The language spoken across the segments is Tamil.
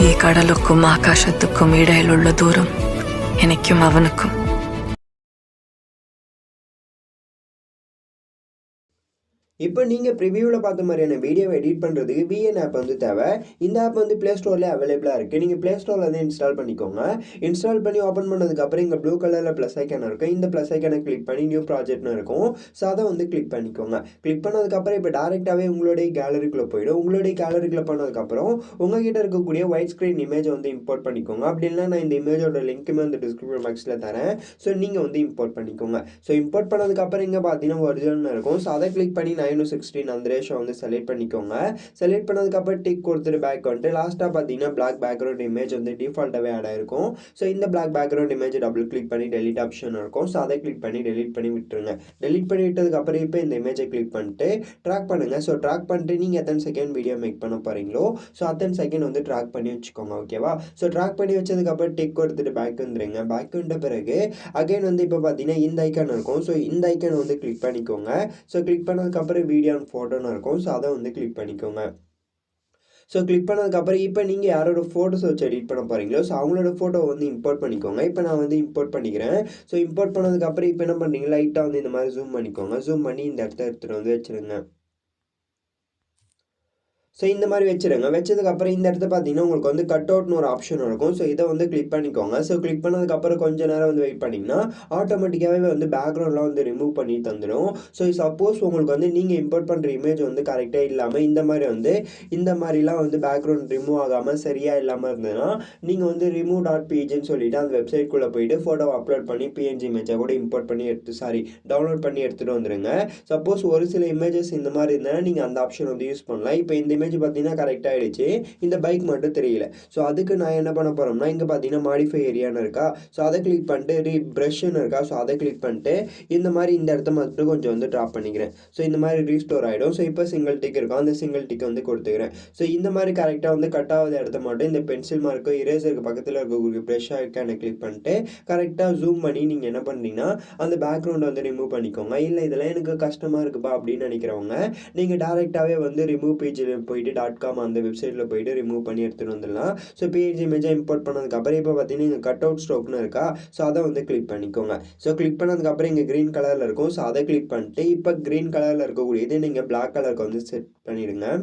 ഈ കടലുക്കും ആകാശത്തുക്കും ഇടയിലുള്ള ദൂരം എനിക്കും അവനുക്കും. இப்போ நீங்கள் ப்ரிவியூவில் பார்த்த மாதிரியான வீடியோவை எடிட் பண்ணுறதுக்கு VN ஆப் வந்து தேவை. இந்த ஆப் வந்து ப்ளே ஸ்டோரில் அவைலபிளாக இருக்குது. நீங்கள் ப்ளே ஸ்டோரில் வந்து இன்ஸ்டால் பண்ணிக்கோங்க. இன்ஸ்டால் பண்ணி ஓப்பன் பண்ணதுக்கப்புறம் இங்கே ப்ளூ கலரில் ப்ளஸ் ஐக்கான இருக்கும். இந்த ப்ளஸ் ஐக்கானை கிளிக் பண்ணி நியூ ப்ராஜெக்ட்னு இருக்கும். ஸோ அதை வந்து கிளிக் பண்ணிக்கோங்க. கிளிக் பண்ணதுக்கப்புறம் இப்போ டேரெக்டாகவே உங்களுடைய கேலரிக்குள்ளே போயிடும். உங்களுடைய கேலரிக்குள்ளே போனதுக்கப்புறம் உங்கள்கிட்ட இருக்கக்கூடிய ஒயிட் ஸ்க்ரீன் இமேஜை வந்து இம்போர்ட் பண்ணிக்கோங்க. அப்படி இல்லைனா நான் இந்த இமேஜோட லிங்க்குமே வந்து டிஸ்கிரிப்ஷன் பாக்ஸில் தரேன். ஸோ நீங்கள் வந்து இம்போர்ட் பண்ணிக்கோங்க. ஸோ இம்போர்ட் பண்ணதுக்கப்புறம் இங்கே பார்த்தீங்கன்னா ஒரிஜினல் இருக்கும். ஸோ அதை கிளிக் பண்ணி 9:16 அந்த ரேஷோ வந்து செலக்ட் பண்ணிக்கோங்க. செலக்ட் பண்ணதுக்கப்புறம் டிக் கொடுத்துட்டு பேக் வந்துட்டு லாஸ்ட்டாக பார்த்தீங்கன்னா பிளாக் பேக்ரவுண்ட் இமேஜ் வந்து டிஃபால்ட்டாகவே ஆட் ஆயிருக்கும். ஸோ இந்த black background image double click பண்ணி டெலிட் ஆப்ஷன் இருக்கும். ஸோ அதை கிளிக் பண்ணி டெலிட் பண்ணி விட்டுருங்க. டெலிட் பண்ணி விட்டதுக்கப்புறம் இப்போ இந்த இமேஜை கிளிக் பண்ணிட்டு ட்ராக் பண்ணுங்கள். ஸோ ட்ராக் பண்ணிட்டு நீங்கள் எத்தனை செகண்ட் வீடியோ மேக் பண்ண போகிறீங்களோ ஸோ அத்தனை செகண்ட் வந்து ட்ராக் பண்ணி வச்சுக்கோங்க. ஓகேவா? ஸோ ட்ராக் பண்ணி வச்சதுக்கப்புறம் டிக் கொடுத்துட்டு பேக் வந்துடுங்க. பேக் வந்த பிறகு அகைன் வந்து இப்போ பார்த்தீங்கன்னா இந்த ஐக்கான் இருக்கும். ஸோ இந்த ஐக்கான் வந்து கிளிக் பண்ணிக்கோங்க. ஸோ கிளிக் பண்ணதுக்கப்புறம் வீடியோ அண்ட் ஃபோட்டோன்னு இருக்கும். ஸோ அதை வந்து கிளிக் பண்ணிக்கோங்க. ஸோ கிளிக் பண்ணதுக்கப்புறம் இப்போ நீங்கள் யாரோட ஃபோட்டோஸ் வச்சு எடிட் பண்ண போகிறீங்களோ ஸோ அவங்களோட ஃபோட்டோ வந்து இம்போர்ட் பண்ணிக்கோங்க. இப்போ நான் வந்து இம்போர்ட் பண்ணிக்கிறேன். ஸோ இம்போர்ட் பண்ணதுக்கப்புறம் இப்போ என்ன பண்ணுறீங்க, லைட்டாக வந்து இந்த மாதிரி ஜூம் பண்ணிக்கோங்க. ஜூம் பண்ணி இந்த இடத்த எடுத்துகிட்டு வந்து வச்சுருங்க. ஸோ இந்த மாதிரி வச்சுருங்க. வச்சதுக்கப்புறம் இந்த இடத்த பார்த்தீங்கன்னா உங்களுக்கு வந்து கட் அவுட்னு ஒரு ஆப்ஷன் இருக்கும். ஸோ இதை வந்து கிளிக் பண்ணிக்கோங்க. ஸோ கிளிக் பண்ணதுக்கப்புறம் கொஞ்சம் நேரம் வந்து வெயிட் பண்ணிங்கன்னா ஆட்டோமேட்டிக்காகவே வந்து பேக்ரவுண்ட்லாம் வந்து ரிமூவ் பண்ணி தந்துடும். ஸோ சப்போஸ் உங்களுக்கு வந்து நீங்கள் இம்போர்ட் பண்ணுற இமேஜ் வந்து கரெக்டாக இல்லாமல் இந்த மாதிரிலாம் வந்து பேக்ரவுண்ட் ரிமூவ் ஆகாமல் சரியாக இல்லாமல் இருந்ததுன்னா நீங்கள் வந்து remove.pgன்னு சொல்லிவிட்டு அந்த வெப்சைட்குள்ளே போயிட்டு ஃபோட்டோவை அப்லோட் பண்ணி PNG இமேஜை கூட இம்போர்ட் பண்ணி டவுன்லோட் பண்ணி எடுத்துகிட்டு வந்துடுங்க. சப்போஸ் ஒரு சில இமேஜஸ் இந்த மாதிரி இருந்தால் நீங்கள் அந்த ஆப்ஷன் வந்து யூஸ் பண்ணலாம். இப்போ இந்த இமேஜ் பார்த்தீங்கன்னா கரெக்டாக ஆகிடுச்சு. இந்த பைக் மட்டும் தெரியல. ஸோ அதுக்கு நான் என்ன பண்ண போகிறோம்னா இங்கே பார்த்தீங்கன்னா மாடிஃபை ஏரியான்னு இருக்கா. ஸோ அதை கிளிக் பண்ணிட்டு ப்ரஷ்ன்னு இருக்கா. ஸோ அதை கிளிக் பண்ணிட்டு இந்த மாதிரி இந்த இடத்த மட்டும் கொஞ்சம் வந்து ட்ராப் பண்ணிக்கிறேன். ஸோ இந்த மாதிரி ரீஸ்டோர் ஆகிடும். ஸோ இப்போ சிங்கிள் டிக் இருக்கும். அந்த சிங்கிள் டிக் வந்து கொடுத்துக்கிறேன். ஸோ இந்த மாதிரி கரெக்டாக வந்து கட் ஆகாத இடத்த மட்டும் இந்த பென்சில் மார்க்கு இரேசருக்கு பக்கத்தில் இருக்கக்கூடிய ப்ரஷ் ஐக்கானை கிளிக் பண்ணிட்டு கரெக்டாக ஜூம் பண்ணி நீங்கள் என்ன பண்ணுறீங்கன்னா அந்த பேக்ரவுண்டை வந்து ரிமூவ் பண்ணிக்கோங்க. இல்லை இதெல்லாம் எனக்கு கஷ்டமாக இருக்குப்பா அப்படின்னு நினைக்கிறவங்க நீங்கள் டேரெக்டாகவே வந்து ரிமூவ் பேஜில் போயிட்டு .com அந்த வெப்சைட்டில் போயிட்டு ரிமூவ் பண்ணி எடுத்துகிட்டு வந்துடலாம். ஸோ PNG இமேஜை இம்போர்ட் பண்ணதுக்கப்புறம் இப்போ பார்த்தீங்கன்னா இங்கே கட் அவுட் ஸ்ட்ரோக்னு இருக்கா. ஸோ அதை வந்து கிளிக் பண்ணிக்கோங்க. ஸோ கிளிக் பண்ணதுக்கப்புறம் இங்கே க்ரீன் கலரில் இருக்கும். ஸோ அதை கிளிக் பண்ணிட்டு இப்போ க்ரீன் கலரில் இருக்கக்கூடியது நீங்கள் பிளாக் கலருக்கு வந்து செட் பண்ணிவிடுங்க.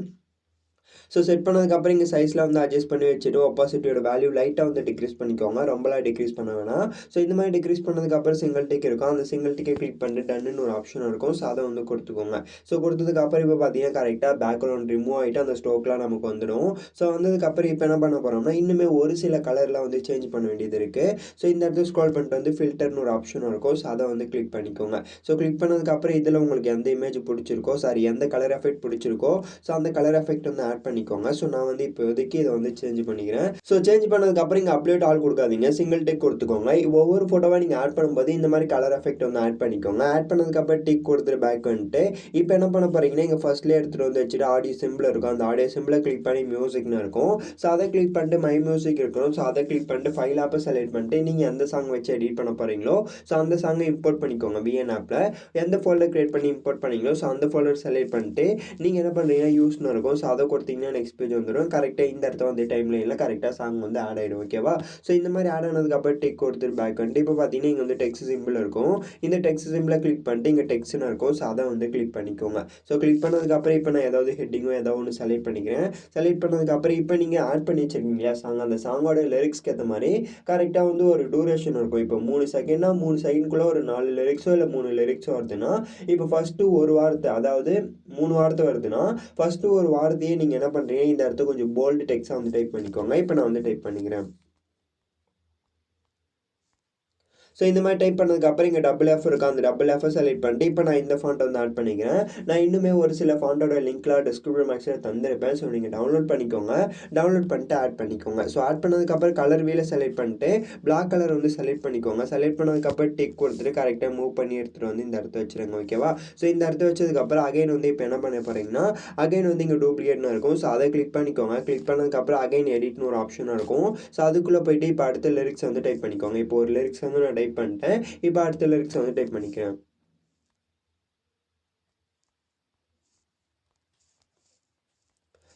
ஸோ செட் பண்ணதுக்கப்புறம் இங்கே சைஸில் வந்து அட்ஜஸ்ட் பண்ணி வச்சுட்டு ஒப்பாசிட்டியோட வேல்யூ லைட்டாக வந்து டிக்ரீஸ் பண்ணிக்கோங்க. ரொம்பலாம் டிக்ரீஸ் பண்ண வேணாம். ஸோ இந்த மாதிரி டிக்ரீஸ் பண்ணதுக்கப்புறம் சிங்கிள் டிக் இருக்கும். அந்த சிங்கிள் டிக்கை கிளிக் பண்ணிட்டு டன்னு ஒரு ஆப்ஷன் இருக்கும். ஸோ அதை வந்து கொடுத்துக்கோங்க. ஸோ கொடுத்ததுக்கப்புறம் இப்போ பார்த்தீங்கன்னா கரெக்டாக பேக்ரவுண்ட் ரிமூவ் ஆகிட்டு அந்த ஸ்ட்ரோக்லாம் நமக்கு வந்துடும். ஸோ வந்ததுக்கப்புறம் இப்போ என்ன பண்ண போகிறோம்னா இன்னுமே ஒரு சில கலரில் வந்து சேஞ்ச் பண்ண வேண்டியது இருக்குது. ஸோ இந்த இடத்துல ஸ்க்ரால் பண்ணிட்டு வந்து ஃபில்டர்னு ஒரு ஆப்ஷன் இருக்கும். ஸோ அதை வந்து கிளிக் பண்ணிக்கோங்க. ஸோ கிளிக் பண்ணதுக்கப்புறம் இதில் உங்களுக்கு எந்த இமேஜ் பிடிச்சிருக்கோ எந்த கலர் எஃபெக்ட் பிடிச்சிருக்கோ ஸோ அந்த கலர் எஃபெக்ட் வந்து ஆட் பண்ணிக்கோங்க. ஸோ நான் வந்து இப்போதைக்கு இதை வந்து சேஞ்ச் பண்ணிக்கிறேன். ஸோ சேஞ்ச் பண்ணதுக்கப்புறம் இங்கே அப்டேட் ஆல் கொடுக்காதீங்க. சிங்கிள் டிக் கொடுத்துக்கோங்க. ஒவ்வொரு ஃபோட்டோவாக நீங்கள் ஆட் பண்ணும்போது இந்த மாதிரி கலர் எஃபெக்ட் வந்து ஆட் பண்ணிக்கோங்க. ஆட் பண்ணதுக்கப்புறம் டிக் கொடுத்துட்டு பேக் வந்துட்டு இப்போ என்ன பண்ண போகிறீங்கன்னா இங்கே ஃபர்ஸ்ட்லேயே எடுத்துகிட்டு வந்து வச்சுட்டு ஆடியோ சிம்பிள் இருக்கும். அந்த ஆடியோ சிம்பிளை கிளிக் பண்ணி மியூசிக்னு இருக்கும். ஸோ அதை கிளிக் பண்ணிட்டு மை மியூசிக் இருக்கணும். ஸோ அதை கிளிக் பண்ணிட்டு ஃபைல் ஆப்பை செலக்ட் பண்ணிட்டு நீங்கள் எந்த சாங் வச்சு எடிட் பண்ண போகிறீங்களோ ஸோ அந்த சாங்கை இம்போர்ட் பண்ணிக்கோங்க. VN ஆப்பில் எந்த ஃபோல்டர் கிரியேட் பண்ணி இம்போர்ட் பண்ணீங்களோ ஸோ அந்த ஃபோல்டர் செலக்ட் பண்ணிட்டு நீங்கள் என்ன பண்ணுறீங்கன்னா யூஸ்னு இருக்கும். ஸோ அதை கொடுத்தீங்கன்னா நெக்ஸ்ட் பேஜ் வந்துடும். கரெக்டாக இந்த இடத்த வந்து டைம்லைனில் கரெக்டாக சாங் வந்து ஆட் ஆகிடும். ஓகேவா? ஸோ இந்த மாதிரி ஆட் ஆனதுக்கப்புறம் டிக் கொடுத்துட்டு பேக் வந்துட்டு இப்போ பார்த்தீங்கன்னா இங்கே வந்து டெக்ஸ்ட் சிம்பிள் இருக்கும். இந்த டெக்ஸ்ட் சிம்பிளை கிளிக் பண்ணிட்டு இங்கே டெக்ஸ்ட்னு இருக்கும். ஸோ அதை வந்து கிளிக் பண்ணிக்கோங்க. ஸோ கிளிக் பண்ணதுக்கப்புறம் இப்போ நான் ஏதாவது ஹெட்டிங்கோ ஏதாவது ஒன்று செலக்ட் பண்ணிக்கிறேன். செலக்ட் பண்ணதுக்கப்புறம் இப்போ நீங்கள் ஆட் பண்ணி வச்சிருக்கீங்க இல்லையா சாங், அந்த சாங்கோட லிரிக்ஸ்க்கு ஏற்ற மாதிரி கரெக்டாக வந்து ஒரு டூரேஷன் இருக்கும். இப்போ 3 செகண்ட்னா 3 செகண்ட்குள்ளே ஒரு 4 லிரிக்ஸோ இல்லை 3 லிரிக்ஸோ வருதுன்னா இப்போ ஃபஸ்ட்டு ஒரு வார்த்தை அதாவது 3 வார்த்தை வருதுன்னா ஃபஸ்ட்டு ஒரு வார்த்தையே நீங்கள் என்ன பண்ணுறீங்க இந்த இடத்த கொஞ்சம் போல்டு டெக்ஸ்ட்டாக வந்து டைப் பண்ணிக்கோங்க. இப்போ நான் வந்து டைப் பண்ணிக்கிறேன். ஸோ இந்த மாதிரி டைப் பண்ணதுக்கப்புறம் இங்கே டபுள் எஃப் இருக்கும். அந்த டபுள் எஃப் செலக்ட் பண்ணிட்டு இப்போ நான் இந்த ஃபாண்ட் வந்து ஆட் பண்ணிக்கிறேன். நான் இன்னுமே ஒரு சில ஃபாண்ட்டோட லிங்க்லாம் டிஸ்கிரிப்ஷன் பாக்ஸில் தந்திருப்பேன். ஸோ நீங்கள் டவுன்லோட் பண்ணிக்கோங்க. டவுன்லோட் பண்ணிட்டு ஆட் பண்ணிக்கோங்க. ஸோ ஆட் பண்ணதுக்கப்புறம் கலர் வீலை செலக்ட் பண்ணிட்டு பிளாக் கலர் வந்து செலக்ட் பண்ணிக்கோங்க. செலக்ட் பண்ணதுக்கப்புறம் டிக் கொடுத்துட்டு கரெக்டாக மூவ் பண்ணி எடுத்துகிட்டு வந்து இந்த இடத்த வச்சுருங்க. ஓகேவா? ஸோ இந்த இடத்த வச்சதுக்கப்புறம் அகைன் வந்து இப்போ என்ன பண்ண போகிறீங்கன்னா அகைன் வந்து இங்கே டூப்ளிகேட்னு இருக்கும். ஸோ அதை கிளிக் பண்ணிக்கோங்க. கிளிக் பண்ணதுக்கப்புறம் அகைன் எடிட்னு ஒரு ஆப்ஷன் இருக்கும். ஸோ அதுக்குள்ளே போயிட்டு இப்போ அடுத்த லிரிக்ஸ் வந்து டைப் பண்ணிக்கோங்க. இப்போ ஒரு லிரிக்ஸ் வந்து நான் டைப் பண்ணிட்டேன். இப்போ அடுத்த லிரிக்ஸ் வந்து டைப் பண்ணிக்கிறேன்.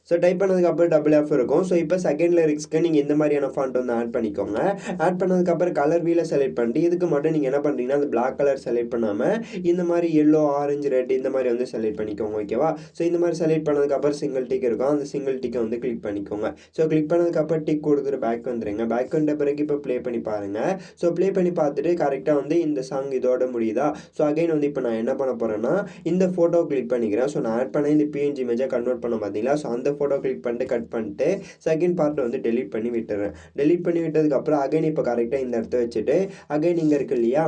ஸோ டைப் பண்ணதுக்கப்புறம் டபுள் எஃப் இருக்கும். ஸோ இப்போ செகண்ட் லிரிக்ஸ்க்கு நீங்கள் இந்த மாதிரியான ஃபாண்ட் வந்து ஆட் பண்ணிக்கோங்க. ஆட் பண்ணதுக்கப்புறம் கலர் வீலை செலக்ட் பண்ணிட்டு இதுக்கு மட்டும் நீங்கள் என்ன பண்ணுறீங்கன்னா அந்த பிளாக் கலர் செலக்ட் பண்ணாமல் இந்த மாதிரி எல்லோ, ஆரஞ்சு, ரெட் இந்த மாதிரி வந்து செலக்ட் பண்ணிக்கோங்க. ஓகேவா? ஸோ இந்த மாதிரி செலக்ட் பண்ணதுக்கப்புறம் சிங்கிள் டிக் இருக்கும். அந்த சிங்கிள் டிக்கை வந்து கிளிக் பண்ணிக்கோங்க. ஸோ கிளிக் பண்ணதுக்கப்புறம் டிக் கொடுத்துட்டு பேக் வந்துடுங்க. பேக் வந்த பிறகு இப்போ ப்ளே பண்ணி பாருங்கள். ஸோ ப்ளே பண்ணி பார்த்துட்டு கரெக்டாக வந்து இந்த சாங் இதோட முடியுதா? ஸோ அகைன் வந்து இப்போ நான் என்ன பண்ண போகிறேன்னா இந்த ஃபோட்டோ கிளிக் பண்ணிக்கிறேன். ஸோ நான் ஆட் பண்ண இந்த பிஎன்ஜி இமேஜை கன்வெர்ட் பண்ண பார்த்தீங்களா? ஸோ அந்த ஃபோட்டோ கிளிக் பண்ணிட்டு கட் பண்ணிட்டு செகண்ட் பார்ட்டை வந்து டெலீட் பண்ணி விட்டுறேன். டெலீட் பண்ணி விட்டதுக்கப்புறம் அகைன் இப்போ கரெக்டாக இந்த இடத்த வச்சுட்டு அகைன் இங்கே இருக்கு இல்லையா?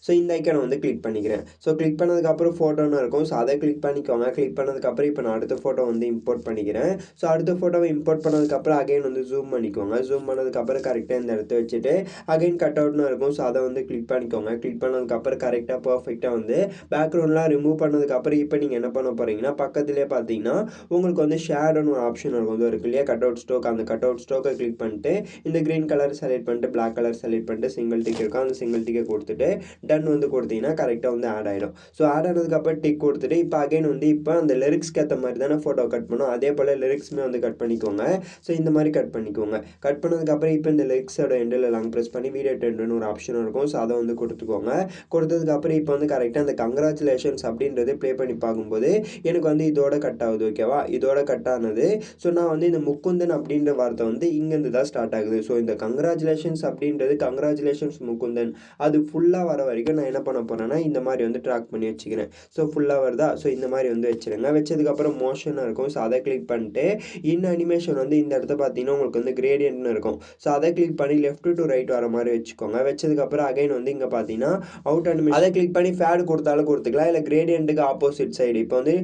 ஸோ இந்த ஐக்கானை வந்து கிளிக் பண்ணிக்கிறேன். ஸோ கிளிக் பண்ணதுக்கப்புறம் ஃபோட்டோன்னு இருக்கும். ஸோ அதை கிளிக் பண்ணிக்கோங்க. கிளிக் பண்ணதுக்கப்புறம் இப்போ நான் அடுத்த ஃபோட்டோ வந்து இம்போர்ட் பண்ணிக்கிறேன். ஸோ அடுத்த ஃபோட்டோவை இம்போர்ட் பண்ணதுக்கப்புறம் அகைன் வந்து ஜூம் பண்ணிக்கோங்க. ஜூம் பண்ணதுக்கப்புறம் கரெக்டாக இந்த இடத்த வச்சுட்டு அகைன் கட் அவுட்னு இருக்கும். ஸோ அதை வந்து கிளிக் பண்ணிக்கோங்க. கிளிக் பண்ணதுக்கப்புறம் கரெக்டாக பர்ஃபெக்டாக வந்து பேக்ரவுண்ட்லாம் ரிமூவ் பண்ணதுக்கப்புறம் இப்போ நீங்கள் என்ன பண்ண போகிறீங்கன்னா பக்கத்துலேயே பார்த்தீங்கன்னா உங்களுக்கு வந்து ஷேடோன்னு ஒரு ஆப்ஷன் வந்து இருக்கு இல்லையா? Cut out stroke. அந்த கட் அவுட் ஸ்ட்ரோக்கை கிளிக் பண்ணிட்டு இந்த க்ரீன் கலர் செலக்ட் பண்ணிட்டு பிளாக் கலர் செலக்ட் பண்ணிட்டு சிங்கிள் டிக் இருக்கும். அந்த சிங்கிள் டிக்கை கொடுத்துட்டு டன் வந்து கொடுத்தீங்கன்னா கரெக்டாக வந்து ஆட் ஆகிடும். ஸோ ஆட் ஆனதுக்கப்புறம் டிக் கொடுத்துட்டு இப்போ அகைன் வந்து இப்போ அந்த லிரிக்ஸ்க்கு ஏற்ற மாதிரி தானே ஃபோட்டோ கட் பண்ணோம். அதே போல் லிரிக்ஸுமே வந்து கட் பண்ணிக்கோங்க. ஸோ இந்த மாதிரி கட் பண்ணிக்கோங்க. கட் பண்ணதுக்கப்புறம் இப்போ இந்த லிரிக்ஸோட எண்டில் லாங் ப்ரெஸ் பண்ணி வீடியோ டென்ட்னு ஒரு ஆப்ஷன் இருக்கும். ஸோ அதை வந்து கொடுத்துக்கோங்க. கொடுத்ததுக்கப்புறம் இப்போ வந்து கரெக்டாக அந்த கங்க்ராச்சுலேஷன்ஸ் அப்படின்றது ப்ளே பண்ணி பார்க்கும்போது எனக்கு வந்து இதோட கட் ஆகுது. ஓகேவா? இதோட கட் ஆனது. ஸோ நான் வந்து இந்த முக்குந்தன் அப்படின்ற வார்த்தை வந்து இங்கேருந்து தான் ஸ்டார்ட் ஆகுது. ஸோ இந்த கங்க்ராச்சுலேஷன்ஸ் அப்படின்றது கங்க்ராச்சுலேஷன்ஸ் முக்குந்தன் அது ஃபுல்லாக வர வரைக்கும் நான் என்ன பண்ண போகிறேன்னா இந்த மாதிரி வந்து ட்ராக் பண்ணி வச்சுக்கிறேன். ஸோ ஃபுல்லாக வருதா? ஸோ இந்த மாதிரி வந்து வச்சுருங்க. வச்சதுக்கப்புறம் மோஷனாக இருக்கும். ஸோ அதை கிளிக் பண்ணிட்டு இன் அனிமேஷன் வந்து இந்த இடத்த பார்த்தீங்கன்னா உங்களுக்கு வந்து கிரேடியன்ட்னு இருக்கும். ஸோ அதை கிளிக் பண்ணி லெஃப்ட் டு ரைட் வர மாதிரி வச்சுக்கோங்க. வச்சதுக்கப்புறம் அகைன் வந்து இங்கே பார்த்தீங்கன்னா அவுட் அனிமேஷன் அதை கிளிக் பண்ணி ஃபேட் கொடுத்தாலும் கொடுத்துக்கலாம். இல்லை கிரேடியன்ட்டுக்கு ஆப்போசிட் சைடு இப்போ வந்து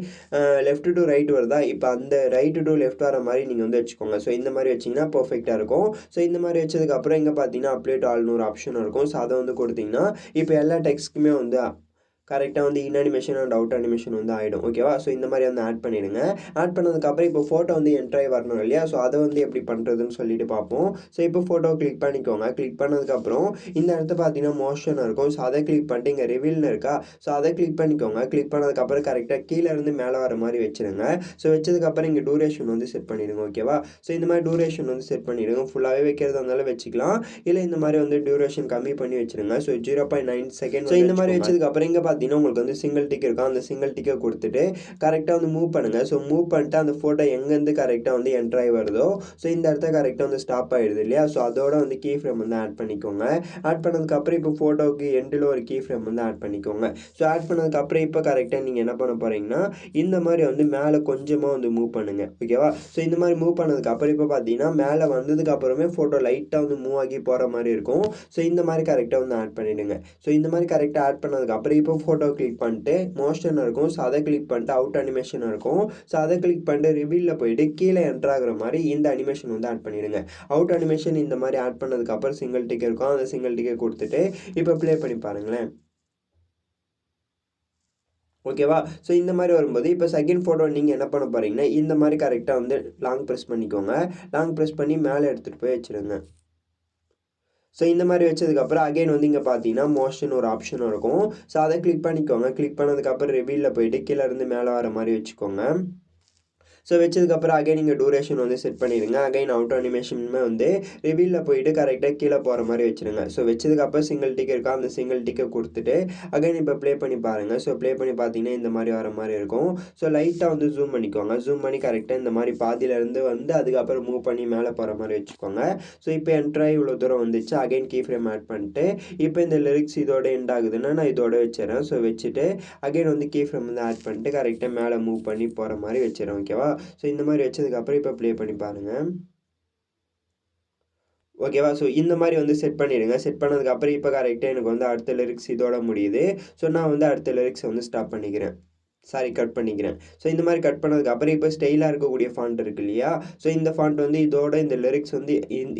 லெஃப்ட் டு ரைட் வருதா? இப்போ அந்த ரைட்டு டு லெஃப்ட் வர மாதிரி நீங்கள் வந்து வச்சுக்கோங்க. ஸோ இந்த மாதிரி வச்சிங்கன்னா பர்ஃபெக்டாக இருக்கும். ஸோ இந்த மாதிரி வச்சதுக்கப்புறம் இங்கே பார்த்தீங்கன்னா அப்டேட் ஆல்னு ஒரு ஆப்ஷன் இருக்கும். ஸோ அதை வந்து கொடுத்தீங்கன்னா இப்போ எல்லா டெக்ஸ்ட்டுக்குமே வந்து கரெக்டாக வந்து இன் அனிமேஷன் அண்ட் அவுட் அனிமேஷன் வந்து ஆகிடும். ஓகேவா? ஸோ இந்த மாதிரி வந்து ஆட் பண்ணிவிடுங்க. ஆட் பண்ணதுக்கப்புறம் இப்போ ஃபோட்டோ வந்து என்ட்ராகி வரணும் இல்லையா? ஸோ அதை வந்து எப்படி பண்ணுறதுன்னு சொல்லிட்டு பார்ப்போம். ஸோ இப்போ ஃபோட்டோ கிளிக் பண்ணிக்கோங்க. கிளிக் பண்ணதுக்கப்புறம் இந்த இடத்த பார்த்தீங்கன்னா மோஷன் இருக்கும். ஸோ அதை கிளிக் பண்ணிட்டு இங்கே ரிவீல்னு இருக்கா? ஸோ அதை கிளிக் பண்ணிக்கோங்க. கிளிக் பண்ணதுக்கப்புறம் கரெக்டாக கீழே இருந்து மேலே வர மாதிரி வச்சுருங்க. ஸோ வச்சதுக்கப்புறம் இங்கே டூரேஷன் வந்து செட் பண்ணிவிடுங்க. ஓகேவா? ஸோ இந்த மாதிரி டூரேஷன் வந்து செட் பண்ணிவிடுங்க. ஃபுல்லாகவே வைக்கிறதா இருந்தாலும் வச்சுக்கலாம். இல்லை இந்த மாதிரி வந்து டியூரேஷன் கம்மி பண்ணி வச்சுருங்க. So 0.9 second. ஸோ இந்த மாதிரி வச்சதுக்கப்புறம் இங்கே பார்த்தீங்கன்னா உங்களுக்கு வந்து சிங்கிள் டிக் இருக்கும். அந்த சிங்கிள் டிக்கை கொடுத்துட்டு கரெக்டாக வந்து மூவ் பண்ணுங்கள். ஸோ மூவ் பண்ணிட்டு அந்த ஃபோட்டோ எங்கேருந்து கரெக்டாக வந்து என்ட்ராகி வருதோ ஸோ இந்த இடத்த கரெக்டாக வந்து ஸ்டாப் ஆகிடுது இல்லையா? ஸோ அதோட வந்து கீ ஃப்ரேம் வந்து ஆட் பண்ணிக்கோங்க. ஆட் பண்ணதுக்கப்புறம் இப்போ ஃபோட்டோவுக்கு எண்டில் ஒரு கீ ஃப்ரேம் வந்து ஆட் பண்ணிக்கோங்க. ஸோ ஆட் பண்ணதுக்கப்புறம் இப்போ கரெக்டாக நீங்கள் என்ன பண்ண போகிறீங்கன்னா இந்த மாதிரி வந்து மேலே கொஞ்சமாக வந்து மூவ் பண்ணுங்கள். ஓகேவா? ஸோ இந்த மாதிரி மூவ் பண்ணதுக்கப்புறம் இப்போ பார்த்தீங்கன்னா மேலே வந்ததுக்கப்புறமே ஃபோட்டோ லைட்டாக வந்து மூவ் ஆகி போகிற மாதிரி இருக்கும். ஸோ இந்த மாதிரி கரெக்டாக வந்து ஆட் பண்ணிவிடுங்க. ஸோ இந்த மாதிரி கரெக்டாக ஆட் பண்ணதுக்கப்புறம் இப்போ ஃபோட்டோ கிளிக் பண்ணிட்டு மோஷன் இருக்கும். ஸோ அதை கிளிக் பண்ணிட்டு அவுட் அனிமேஷன் இருக்கும். ஸோ அதை கிளிக் பண்ணிட்டு ரிவீலில் போயிட்டு கீழே என்ட்ராகிற மாதிரி இந்த அனிமேஷன் வந்து ஆட் பண்ணிவிடுங்க. அவுட் அனிமேஷன் இந்த மாதிரி ஆட் பண்ணதுக்கப்புறம் சிங்கிள் டிக் இருக்கும். அந்த சிங்கிள் டிக்கை கொடுத்துட்டு இப்போ ப்ளே பண்ணி பாருங்களேன். ஓகேவா? ஸோ இந்த மாதிரி வரும்போது இப்போ செகண்ட் ஃபோட்டோ நீங்கள் என்ன பண்ண போகிறீங்கன்னா இந்த மாதிரி கரெக்டாக வந்து லாங் ப்ரெஸ் பண்ணிக்கோங்க. லாங் ப்ரெஸ் பண்ணி மேலே எடுத்துகிட்டு போய் வச்சுருங்க. ஸோ இந்த மாதிரி வச்சதுக்கப்புறம் அகைன் வந்து இங்கே பார்த்தீங்கன்னா மோஷன் ஒரு ஆப்ஷன் இருக்கும். ஸோ அதை கிளிக் பண்ணிக்கோங்க. கிளிக் பண்ணதுக்கப்புறம் ரிவீலில் போயிட்டு கீழே இருந்து மேலே வர மாதிரி வச்சுக்கோங்க. ஸோ வச்சதுக்கப்புறம் அகைன் நீங்கள் டூரேஷன் வந்து செட் பண்ணிடுங்க. அகைன் அவுட் அனிமேஷனுமே வந்து ரிவீலில் போயிட்டு கரெக்டாக கீழே போகிற மாதிரி வச்சுருங்க. ஸோ வச்சதுக்கப்புறம் சிங்கிள் டிக் இருக்கா? அந்த சிங்கிள் டிக்கை கொடுத்துட்டு அகைன் இப்போ ப்ளே பண்ணி பாருங்கள். ஸோ ப்ளே பண்ணி பார்த்தீங்கன்னா இந்த மாதிரி வர மாதிரி இருக்கும். ஸோ லைட்டாக வந்து ஜூம் பண்ணிக்கோங்க. ஜூம் பண்ணி கரெக்டாக இந்த மாதிரி பாதியிலேருந்து வந்து அதுக்கப்புறம் மூவ் பண்ணி மேலே போகிற மாதிரி வச்சுக்கோங்க. ஸோ இப்போ என்ட்ராகி இவ்வளோ தூரம் வந்துச்சு. அகைன் கீ ஃப்ரேம் ஆட் பண்ணிட்டு இப்போ இந்த லிரிக்ஸ் இதோட எண்ட் ஆகுதுன்னா நான் இதோட வச்சிடறேன். ஸோ வச்சுட்டு அகைன் வந்து கீ ஃப்ரேம் வந்து ஆட் பண்ணிட்டு கரெக்டாக மேலே மூவ் பண்ணி போகிற மாதிரி வச்சிடறேன். ஓகேவா? ஸோ இந்த மாதிரி வச்சதுக்கப்புறம் இப்போ ப்ளே பண்ணி பாருங்கள். ஓகேவா? ஸோ இந்த மாதிரி வந்து செட் பண்ணிவிடுங்க. செட் பண்ணதுக்கப்புறம் இப்போ கரெக்டாக எனக்கு வந்து அடுத்த லிரிக்ஸ் இதோட முடியுது. ஸோ நான் வந்து அடுத்த லிரிக்ஸை வந்து ஸ்டாப் பண்ணிக்கிறேன். கட் பண்ணிக்கிறேன். ஸோ இந்த மாதிரி கட் பண்ணதுக்கப்புறம் இப்போ ஸ்டைலாக இருக்கக்கூடிய ஃபாண்ட் இருக்குது இல்லையா? ஸோ இந்த ஃபாண்ட் வந்து இதோட இந்த லிரிக்ஸ் வந்து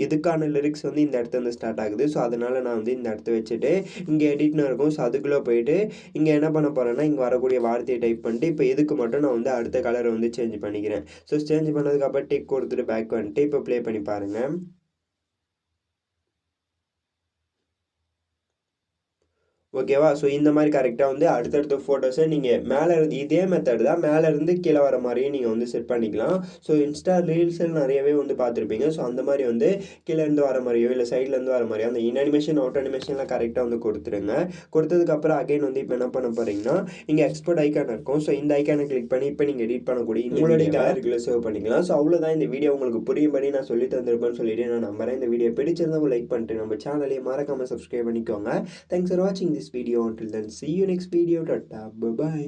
இதுக்கான லிரிக்ஸ் வந்து இந்த இடத்துல வந்து ஸ்டார்ட் ஆகுது. ஸோ அதனால் நான் வந்து இந்த இடத்த வச்சுட்டு இங்கே எடிட்னு இருக்கும். ஸோ அதுக்குள்ளே போயிட்டு இங்கே என்ன பண்ண போகிறேன்னா இங்கே வரக்கூடிய வார்த்தையை டைப் பண்ணிட்டு இப்போ இதுக்கு மட்டும் நான் வந்து அடுத்த கலரை வந்து சேஞ்ச் பண்ணிக்கிறேன். ஸோ சேஞ்ச் பண்ணதுக்கப்புறம் டிக் கொடுத்துட்டு பேக் வந்துட்டு இப்போ ப்ளே பண்ணி பாருங்கள். ஓகேவா? ஸோ இந்த மாதிரி கரெக்டாக வந்து அடுத்தடுத்த ஃபோட்டோஸை நீங்கள் மேலே இருந்து இதே மெத்தட் தான் மேலே இருந்து கீழே வர மாதிரியும் நீங்கள் வந்து செட் பண்ணிக்கலாம். ஸோ இன்ஸ்டா ரீல்ஸில் நிறையவே வந்து பார்த்துருப்பீங்க. ஸோ அந்த மாதிரி வந்து கீழே இருந்து வர மாதிரியோ இல்லை சைட்லேருந்து வர மாதிரியோ அந்த இன் அனிமேஷன் அவுட் அனிமேஷன்லாம் கரெக்டாக வந்து கொடுத்துருங்க. கொடுத்ததுக்கப்புறம் அகைன் வந்து இப்போ என்ன பண்ண போகிறீங்கன்னா இங்கே எக்ஸ்போர்ட் ஐக்கான் இருக்கும். ஸோ இந்த ஐக்கானை கிளிக் பண்ணி இப்போ நீங்கள் எடிட் பண்ணக்கூடிய உங்களுடைய கேலரிக்குள்ளே சேவ் பண்ணிக்கலாம். ஸோ அவ்வளோதான். இந்த வீடியோ உங்களுக்கு புரியும்படி நான் சொல்லி தந்திருப்பேன்னு சொல்லிட்டு நான் நம்புறேன். இந்த வீடியோ பிடிச்சிருந்தா லைக் பண்ணிட்டு நம்ம சேனலையும் மறக்காமல் சப்ஸ்கிரைப் பண்ணிக்கோங்க. Thanks for watching this video. Until then, see you next video. Tata. Bye bye.